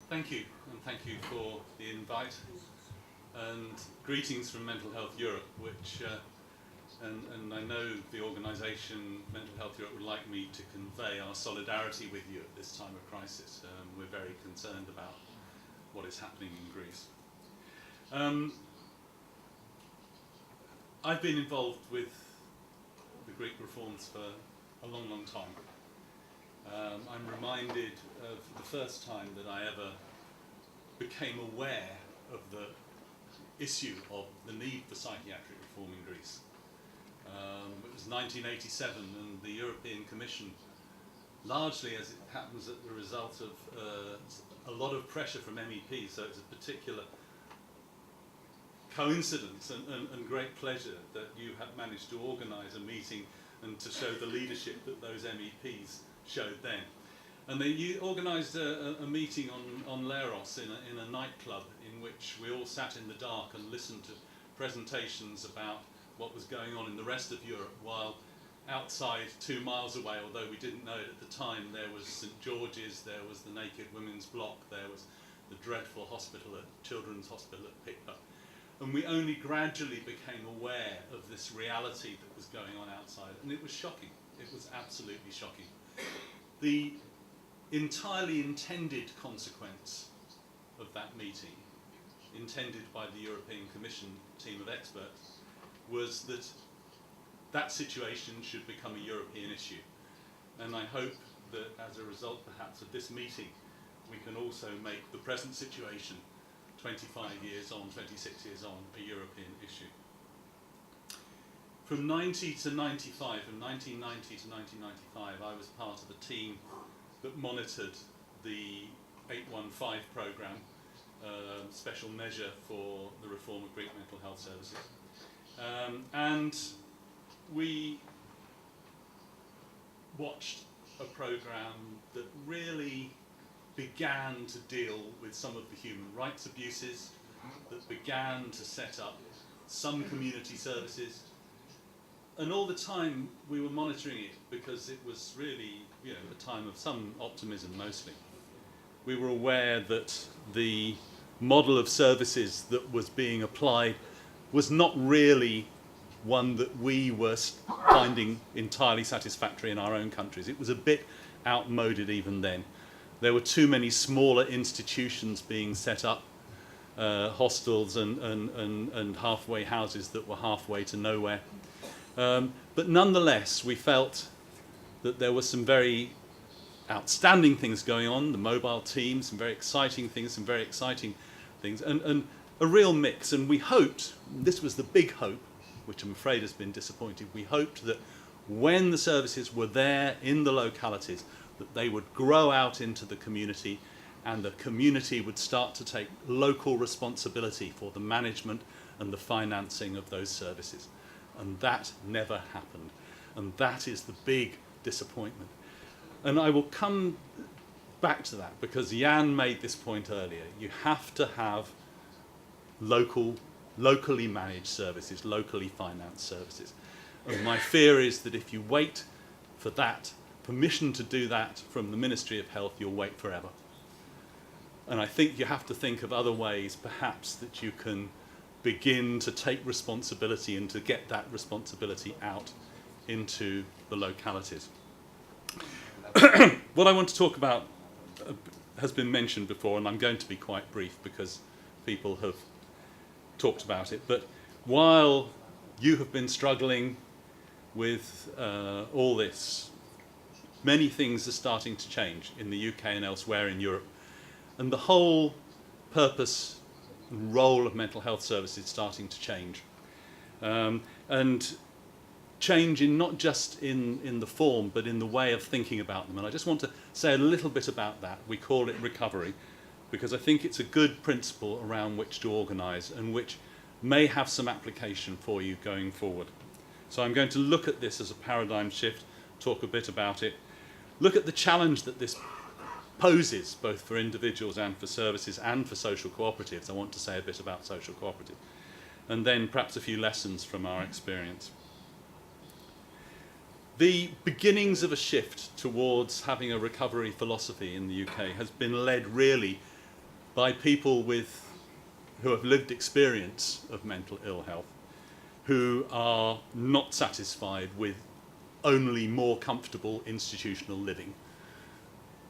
Thank you, and thank you for the invite. And greetings from Mental Health Europe, which, and I know the organisation Mental Health Europe would like me to convey our solidarity with you at this time of crisis. We're very concerned about what is happening in Greece. I've been involved with the Greek reforms for a long, long time. I'm reminded of the first time that I ever became aware of the issue of the need for psychiatric reform in Greece. It was 1987, and the European Commission, largely as it happens as the result of a lot of pressure from MEPs, so it's a particular coincidence and great pleasure that you have managed to organise a meeting and to show the leadership that those MEPs showed then. And you organised a meeting on Leros in a nightclub in which we all sat in the dark and listened to presentations about what was going on in the rest of Europe, while outside 2 miles away, although we didn't know it at the time, there was St George's, there was the Naked Women's Block, there was the dreadful hospital Children's Hospital at Picpus. And we only gradually became aware of this reality that was going on outside, and it was shocking. It was absolutely shocking. The entirely intended consequence of that meeting, intended by the European Commission team of experts, was that that situation should become a European issue. And I hope that as a result perhaps of this meeting, we can also make the present situation 25 years on, 26 years on, a European issue. From 90 to 95, from 1990 to 1995, I was part of a team that monitored the 815 programme, special measure for the reform of Greek mental health services. And we watched a programme that really began to deal with some of the human rights abuses, that began to set up some community services. And all the time we were monitoring it because it was really, a time of some optimism mostly. We were aware that the model of services that was being applied was not really one that we were finding entirely satisfactory in our own countries. It was a bit outmoded even then. There were too many smaller institutions being set up, hostels and halfway houses that were halfway to nowhere. But nonetheless, we felt that there were some very outstanding things going on, the mobile team, some very exciting things, and a real mix. And we hoped, this was the big hope, which I'm afraid has been disappointed, we hoped that when the services were there in the localities, that they would grow out into the community, and the community would start to take local responsibility for the management and the financing of those services. And that never happened. And that is the big disappointment. And I will come back to that because Jan made this point earlier. You have to have locally managed services, locally financed services. And my fear is that if you wait for that permission to do that from the Ministry of Health, you'll wait forever. And I think you have to think of other ways perhaps that you can begin to take responsibility and to get that responsibility out into the localities. What I want to talk about has been mentioned before, and I'm going to be quite brief because people have talked about it. But while you have been struggling with all this, many things are starting to change in the UK and elsewhere in Europe. And the whole purpose and role of mental health services is starting to change. And change in not just in the form, but in the way of thinking about them. And I just want to say a little bit about that. We call it recovery, because I think it's a good principle around which to organise and which may have some application for you going forward. So I'm going to look at this as a paradigm shift, talk a bit about it, look at the challenge that this poses, both for individuals and for services and for social cooperatives. I want to say a bit about social cooperative. And then perhaps a few lessons from our experience. The beginnings of a shift towards having a recovery philosophy in the UK has been led really by people who have lived experience of mental ill health, who are not satisfied with only more comfortable institutional living.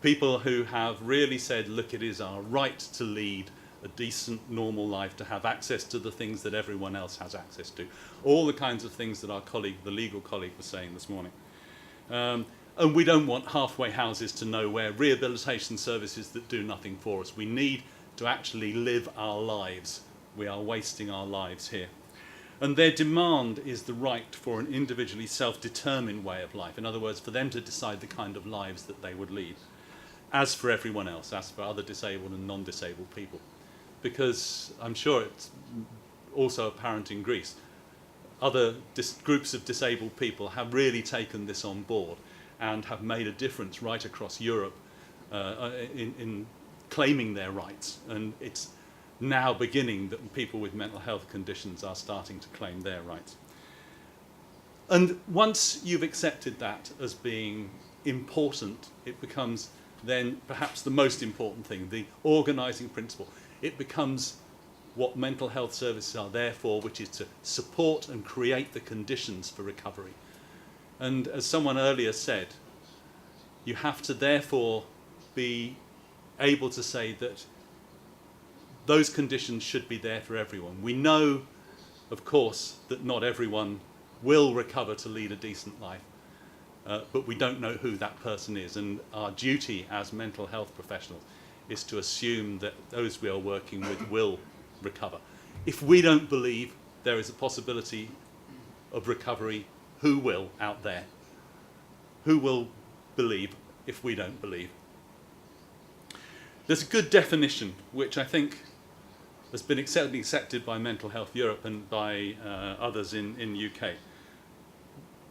People who have really said, look, it is our right to lead a decent, normal life, to have access to the things that everyone else has access to. All the kinds of things that our colleague, the legal colleague, was saying this morning. And we don't want halfway houses to nowhere, rehabilitation services that do nothing for us. We need to actually live our lives. We are wasting our lives here. And their demand is the right for an individually self-determined way of life. In other words, for them to decide the kind of lives that they would lead, as for everyone else, as for other disabled and non-disabled people. Because I'm sure it's also apparent in Greece, other groups of disabled people have really taken this on board and have made a difference right across Europe in claiming their rights. And it's now beginning that people with mental health conditions are starting to claim their rights. And once you've accepted that as being important, it becomes then perhaps the most important thing, the organising principle. It becomes what mental health services are there for, which is to support and create the conditions for recovery. And as someone earlier said, you have to therefore be able to say that those conditions should be there for everyone. We know, of course, that not everyone will recover to lead a decent life, but we don't know who that person is. And our duty as mental health professionals is to assume that those we are working with will recover. If we don't believe there is a possibility of recovery, who will out there? Who will believe if we don't believe? There's a good definition, which I think has been accepted by Mental Health Europe and by others in UK.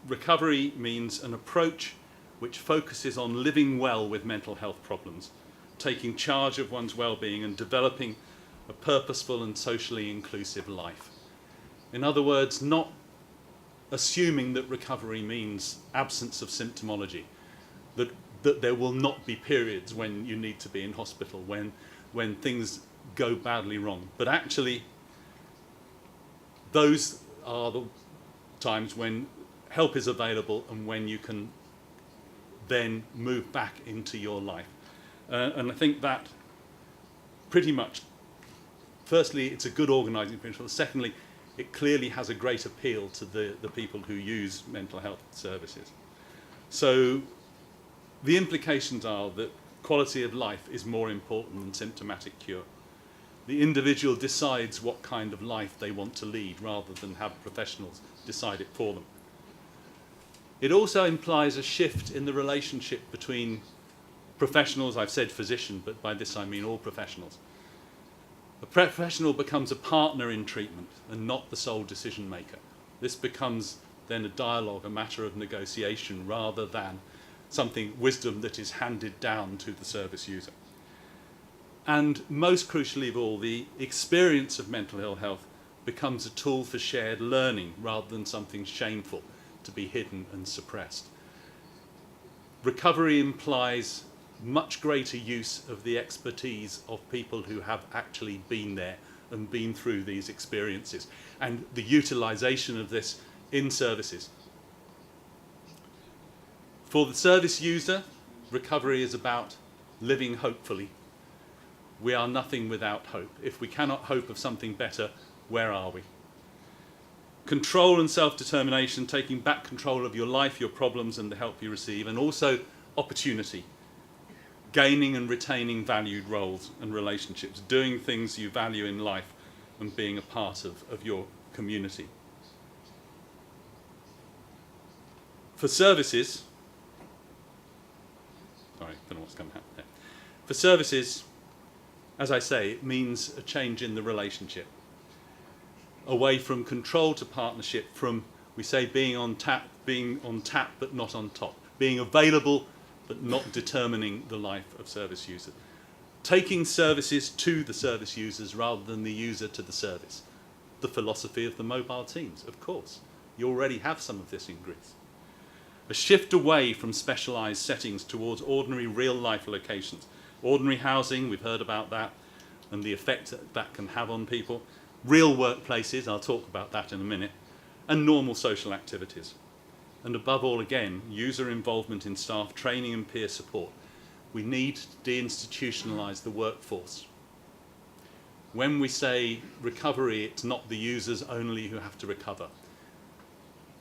Recovery means an approach which focuses on living well with mental health problems, taking charge of one's well-being and developing a purposeful and socially inclusive life. In other words, not assuming that recovery means absence of symptomology, that there will not be periods when you need to be in hospital, when things go badly wrong. But actually, those are the times when help is available and when you can then move back into your life. And I think that pretty much, firstly, it's a good organising principle. Secondly, it clearly has a great appeal to the people who use mental health services. So the implications are that quality of life is more important than symptomatic cure. The individual decides what kind of life they want to lead rather than have professionals decide it for them. It also implies a shift in the relationship between professionals. I've said physician, but by this I mean all professionals. A professional becomes a partner in treatment and not the sole decision maker. This becomes then a dialogue, a matter of negotiation, rather than wisdom that is handed down to the service user. And most crucially of all, the experience of mental ill health becomes a tool for shared learning rather than something shameful to be hidden and suppressed. Recovery implies much greater use of the expertise of people who have actually been there and been through these experiences, and the utilisation of this in services. For the service user, recovery is about living hopefully. We are nothing without hope. If we cannot hope of something better, where are we? Control and self-determination, taking back control of your life, your problems, and the help you receive, and also opportunity. Gaining and retaining valued roles and relationships, doing things you value in life and being a part of your community. For services, sorry, I don't know what's going to happen there. For services, as I say, it means a change in the relationship. Away from control to partnership, from, we say, being on tap but not on top. Being available but not determining the life of service users. Taking services to the service users rather than the user to the service. The philosophy of the mobile teams, of course. You already have some of this in Greece. A shift away from specialised settings towards ordinary real-life locations. Ordinary housing, we've heard about that. and the effect that can have on people, real workplaces, I'll talk about that in a minute, and normal social activities. And above all, again, user involvement in staff training and peer support. We need to deinstitutionalise the workforce. When we say recovery, it's not the users only who have to recover.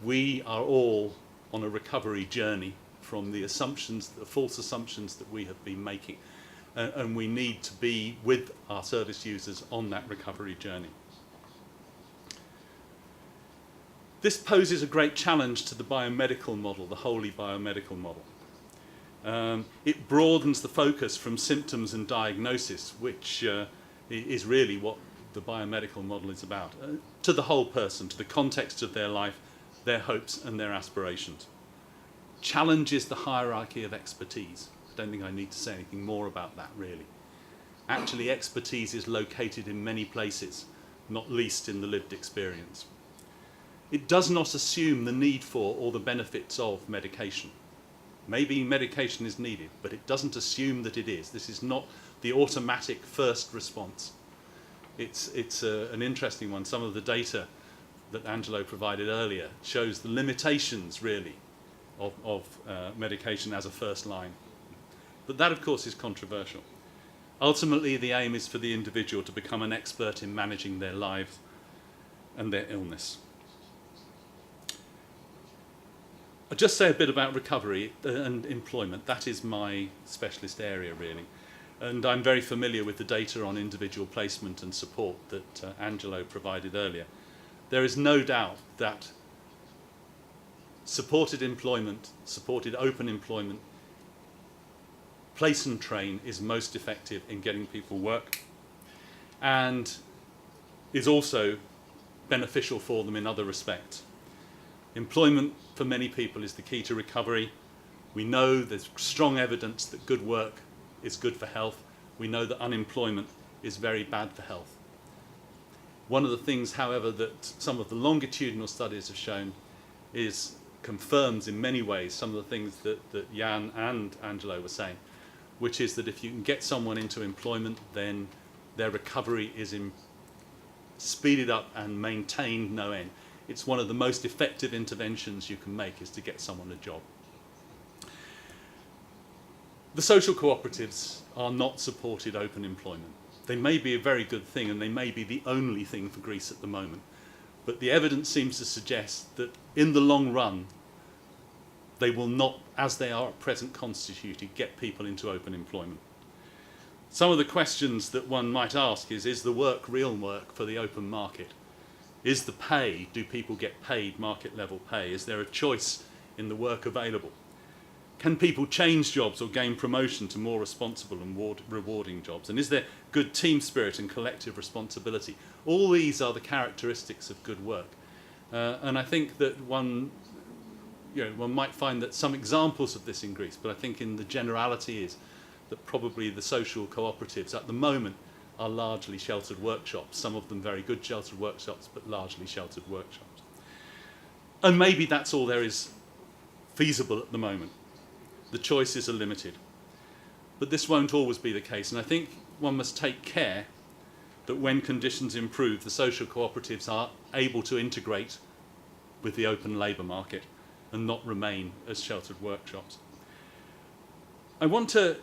We are all on a recovery journey from the assumptions, the false assumptions that we have been making. And we need to be with our service users on that recovery journey. This poses a great challenge to the biomedical model, the wholly biomedical model. It broadens the focus from symptoms and diagnosis, which is really what the biomedical model is about, to the whole person, to the context of their life, their hopes and their aspirations. Challenges the hierarchy of expertise. I don't think I need to say anything more about that, really. Actually, expertise is located in many places, not least in the lived experience. It does not assume the need for or the benefits of medication. Maybe medication is needed, but it doesn't assume that it is. This is not the automatic first response. It's an interesting one. Some of the data that Angelo provided earlier shows the limitations, really, of medication as a first line. But that, of course, is controversial. Ultimately, the aim is for the individual to become an expert in managing their lives and their illness. I'll just say a bit about recovery and employment. That is my specialist area, really. And I'm very familiar with the data on individual placement and support that Angelo provided earlier. There is no doubt that supported employment, supported open employment, place and train is most effective in getting people work and is also beneficial for them in other respects. Employment for many people is the key to recovery. We know there's strong evidence that good work is good for health. We know that unemployment is very bad for health. One of the things, however, that some of the longitudinal studies have shown confirms in many ways some of the things that Jan and Angelo were saying, which is that if you can get someone into employment, then their recovery is speeded up and maintained no end. It's one of the most effective interventions you can make, is to get someone a job. The social cooperatives are not supported open employment. They may be a very good thing, and they may be the only thing for Greece at the moment. But the evidence seems to suggest that in the long run, they will not, as they are at present constituted, get people into open employment. Some of the questions that one might ask is the work real work for the open market? Is the pay, do people get paid market level pay? Is there a choice in the work available? Can people change jobs or gain promotion to more responsible and rewarding jobs? And is there good team spirit and collective responsibility? All these are the characteristics of good work. And I think that one might find that some examples of this in Greece, but I think in the generality is that probably the social cooperatives at the moment are largely sheltered workshops, some of them very good sheltered workshops, but largely sheltered workshops. And maybe that's all there is feasible at the moment. The choices are limited. But this won't always be the case, and I think one must take care that when conditions improve, the social cooperatives are able to integrate with the open labour market and not remain as sheltered workshops. I want to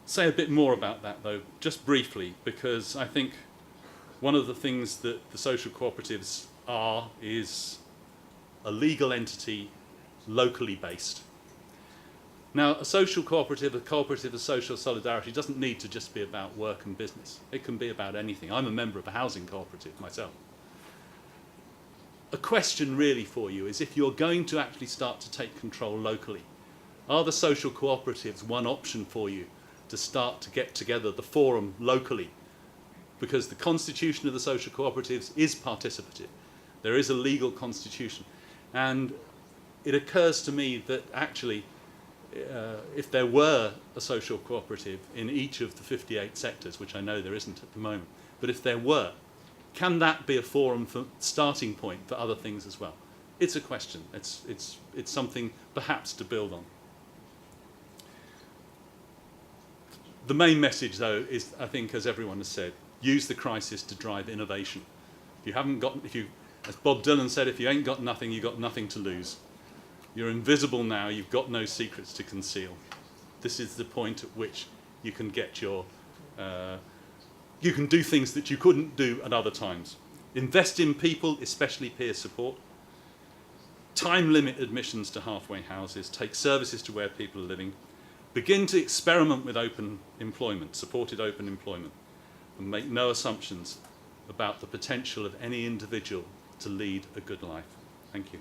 say a bit more about that, though, just briefly, because I think one of the things that the social cooperatives are is a legal entity locally based. Now, a social cooperative, a cooperative of social solidarity, doesn't need to just be about work and business. It can be about anything. I'm a member of a housing cooperative myself. A question really for you is, if you're going to actually start to take control locally, are the social cooperatives one option for you to start to get together the forum locally? Because the constitution of the social cooperatives is participative. There is a legal constitution. And it occurs to me that actually, if there were a social cooperative in each of the 58 sectors, which I know there isn't at the moment, but if there were, can that be a forum for starting point for other things as well? It's a question. It's something perhaps to build on. The main message, though, is, I think, as everyone has said, use the crisis to drive innovation. If you haven't got, as Bob Dylan said, if you ain't got nothing, you've got nothing to lose. You're invisible now, you've got no secrets to conceal. This is the point at which you can get your, you can do things that you couldn't do at other times. Invest in people, especially peer support. Time limit admissions to halfway houses. Take services to where people are living. Begin to experiment with open employment, supported open employment, and make no assumptions about the potential of any individual to lead a good life. Thank you.